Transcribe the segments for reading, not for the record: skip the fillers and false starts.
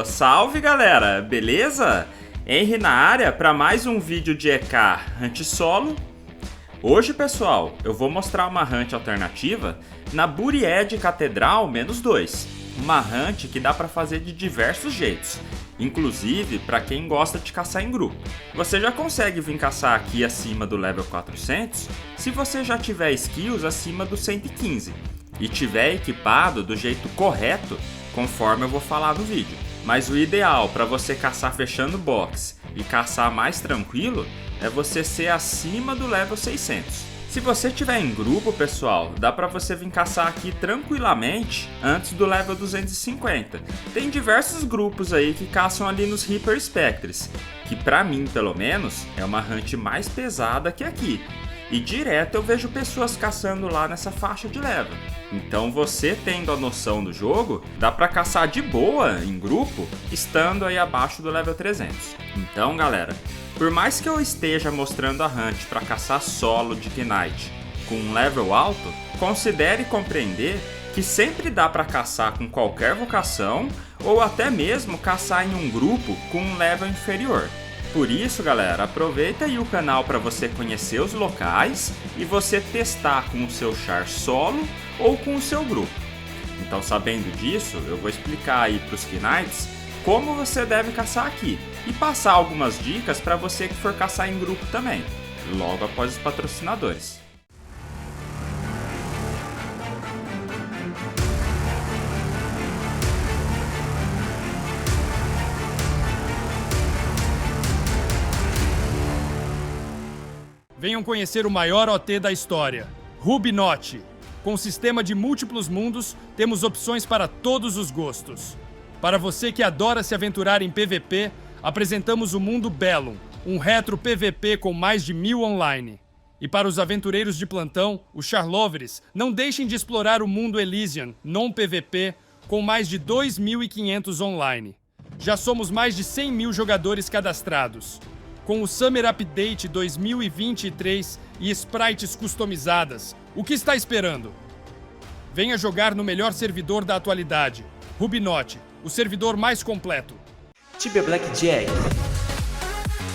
Salve galera, beleza? Henry na área para mais um vídeo de EK Hunt Solo. Hoje pessoal, eu vou mostrar uma hunt alternativa na Buried Catedral -2. Uma hunt que dá para fazer de diversos jeitos, inclusive para quem gosta de caçar em grupo. Você já consegue vir caçar aqui acima do level 400 se você já tiver skills acima do 115 e tiver equipado do jeito correto, conforme eu vou falar no vídeo. Mas o ideal para você caçar fechando box e caçar mais tranquilo é você ser acima do level 600. Se você estiver em grupo, pessoal, dá para você vir caçar aqui tranquilamente antes do level 250. Tem diversos grupos aí que caçam ali nos Reaper Spectres, que pra mim, pelo menos, é uma hunt mais pesada que aqui. E direto eu vejo pessoas caçando lá nessa faixa de level. Então você tendo a noção do jogo, dá pra caçar de boa em grupo, estando aí abaixo do level 300. Então galera, por mais que eu esteja mostrando a hunt para caçar solo de Knight com um level alto, considere compreender que sempre dá para caçar com qualquer vocação ou até mesmo caçar em um grupo com um level inferior. Por isso galera, aproveita aí o canal para você conhecer os locais e você testar com o seu char solo ou com o seu grupo. Então sabendo disso, eu vou explicar aí para os Knights como você deve caçar aqui e passar algumas dicas para você que for caçar em grupo também, logo após os patrocinadores. Venham conhecer o maior OT da história, Rubinote. Com sistema de múltiplos mundos, temos opções para todos os gostos. Para você que adora se aventurar em PVP, apresentamos o mundo Bellum, um retro PVP com mais de 1000 online. E para os aventureiros de plantão, os Charlovers, não deixem de explorar o mundo Elysian, non-PVP, com mais de 2500 online. Já somos mais de 100.000 jogadores cadastrados. Com o Summer Update 2023 e sprites customizadas, o que está esperando? Venha jogar no melhor servidor da atualidade, Rubinote, o servidor mais completo. Tibia Blackjack.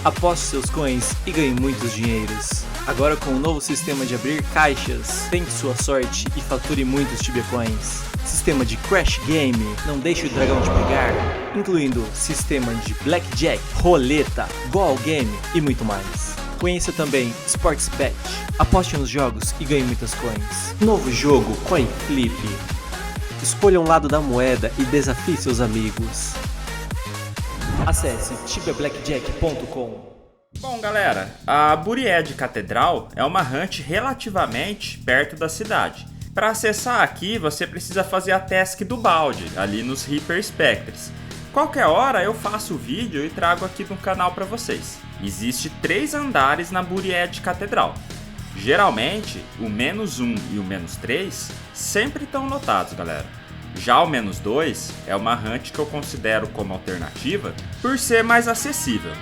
Aposte seus coins e ganhe muitos dinheiros. Agora com o novo sistema de abrir caixas, tente sua sorte e fature muitos Tibia Coins. Sistema de Crash Game, não deixe o dragão te pegar, incluindo sistema de Blackjack, roleta, Goal Game e muito mais. Conheça também Sportsbet, aposte nos jogos e ganhe muitas coins. Novo jogo Coin Flip. Escolha um lado da moeda e desafie seus amigos. Acesse tibiablackjack.com. Bom galera, a Buried Catedral é uma hunt relativamente perto da cidade. Para acessar aqui você precisa fazer a task do balde, ali nos Reaper Spectres. Qualquer hora eu faço o vídeo e trago aqui no canal para vocês. Existe 3 andares na Buried Catedral. Geralmente, o -1 e o -3 sempre estão lotados, galera. Já o -2 é uma hunt que eu considero como alternativa por ser mais acessível.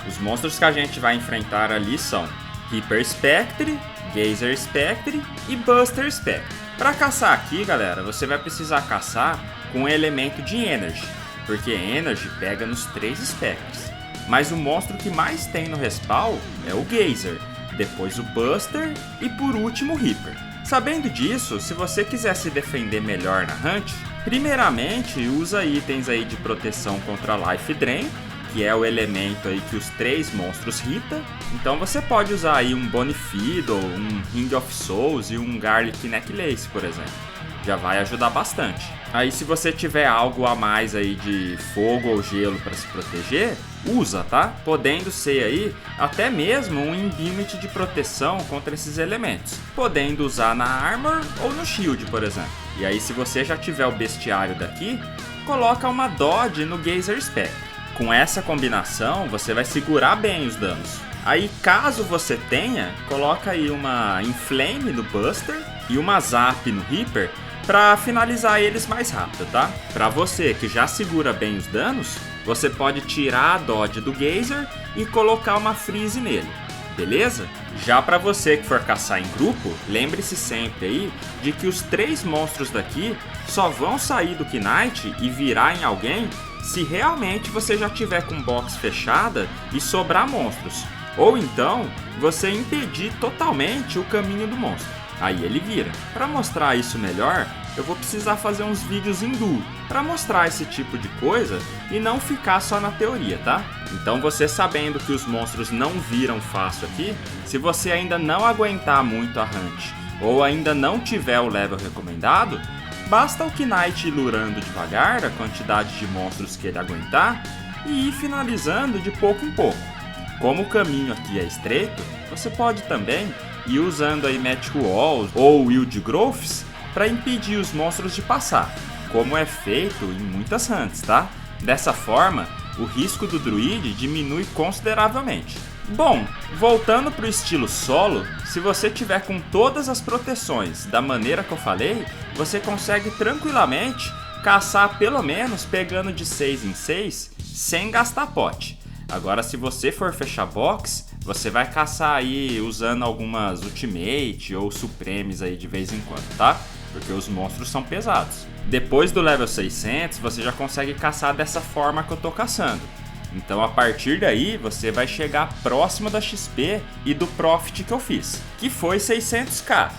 Os monstros que a gente vai enfrentar ali são Reaper Spectre, Geyser Spectre e Buster Spectre. Para caçar aqui, galera, você vai precisar caçar com o elemento de Energy, porque Energy pega nos 3 Spectres. Mas o monstro que mais tem no respawn é o Geyser, depois o Buster e por último o Reaper. Sabendo disso, se você quiser se defender melhor na hunt, primeiramente usa itens aí de proteção contra Life Drain, que é o elemento aí que os 3 monstros hitam. Então você pode usar aí um Bonifiddle, um Ring of Souls e um Garlic Necklace, por exemplo. Já vai ajudar bastante. Aí se você tiver algo a mais aí de fogo ou gelo para se proteger, usa, tá? Podendo ser aí até mesmo um Immunity de proteção contra esses elementos. Podendo usar na Armor ou no Shield, por exemplo. E aí se você já tiver o bestiário daqui, coloca uma Dodge no Geyser Spectre. Com essa combinação, você vai segurar bem os danos. Aí, caso você tenha, coloca aí uma Inflame no Buster e uma Zap no Reaper para finalizar eles mais rápido, tá? Para você que já segura bem os danos, você pode tirar a Dodge do Geyser e colocar uma Freeze nele, beleza? Já para você que for caçar em grupo, lembre-se sempre aí de que os 3 monstros daqui só vão sair do Knight e virar em alguém se realmente você já tiver com box fechada e sobrar monstros. Ou então, você impedir totalmente o caminho do monstro. Aí ele vira. Para mostrar isso melhor, eu vou precisar fazer uns vídeos em duo para mostrar esse tipo de coisa e não ficar só na teoria, tá? Então você sabendo que os monstros não viram fácil aqui, se você ainda não aguentar muito a hunt ou ainda não tiver o level recomendado, basta o Knight ir lurando devagar a quantidade de monstros que ele aguentar e ir finalizando de pouco em pouco. Como o caminho aqui é estreito, você pode também ir usando aí Magic Walls ou Wild Growths para impedir os monstros de passar, como é feito em muitas hunts, tá? Dessa forma, o risco do druid diminui consideravelmente. Bom, voltando para o estilo solo, se você tiver com todas as proteções da maneira que eu falei, você consegue tranquilamente caçar pelo menos pegando de 6 em 6 sem gastar pote. Agora se você for fechar box, você vai caçar aí usando algumas ultimate ou supremes aí de vez em quando, tá? Porque os monstros são pesados. Depois do level 600, você já consegue caçar dessa forma que eu tô caçando. Então a partir daí, você vai chegar próximo da XP e do profit que eu fiz, que foi 600k.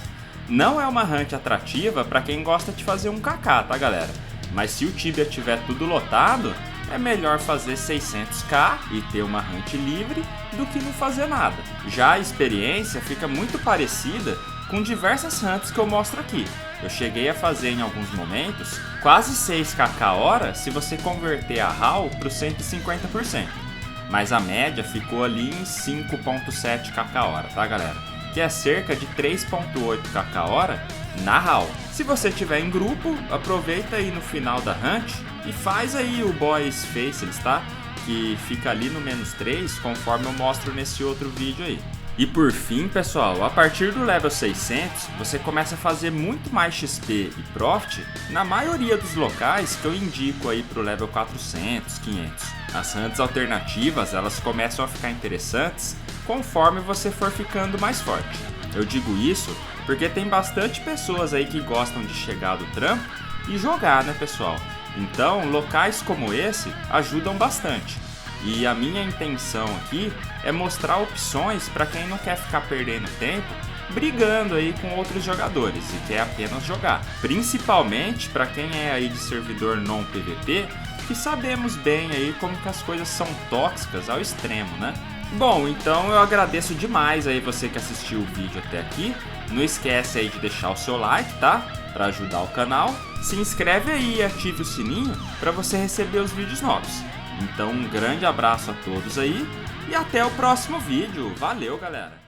Não é uma hunt atrativa para quem gosta de fazer um kk, tá galera? Mas se o Tibia tiver tudo lotado, é melhor fazer 600k e ter uma hunt livre do que não fazer nada. Já a experiência fica muito parecida com diversas hunts que eu mostro aqui. Eu cheguei a fazer em alguns momentos quase 6kk hora se você converter a HAL para o 150%. Mas a média ficou ali em 5.7kk hora, tá galera? Que é cerca de 3.8kk hora na HAL. Se você tiver em grupo, aproveita aí no final da hunt e faz aí o Boys Faceless, tá? Que fica ali no -3, conforme eu mostro nesse outro vídeo aí. E por fim, pessoal, a partir do level 600, você começa a fazer muito mais XP e Profit na maioria dos locais que eu indico aí pro level 400, 500. As hunts alternativas, elas começam a ficar interessantes conforme você for ficando mais forte. Eu digo isso porque tem bastante pessoas aí que gostam de chegar do trampo e jogar, né pessoal? Então, locais como esse ajudam bastante. E a minha intenção aqui é mostrar opções para quem não quer ficar perdendo tempo brigando aí com outros jogadores e quer apenas jogar. Principalmente para quem é aí de servidor não PVP, que sabemos bem aí como que as coisas são tóxicas ao extremo, né? Bom, então eu agradeço demais aí você que assistiu o vídeo até aqui. Não esquece aí de deixar o seu like, tá? Para ajudar o canal. Se inscreve aí e ative o sininho para você receber os vídeos novos. Então um grande abraço a todos aí e até o próximo vídeo. Valeu, galera!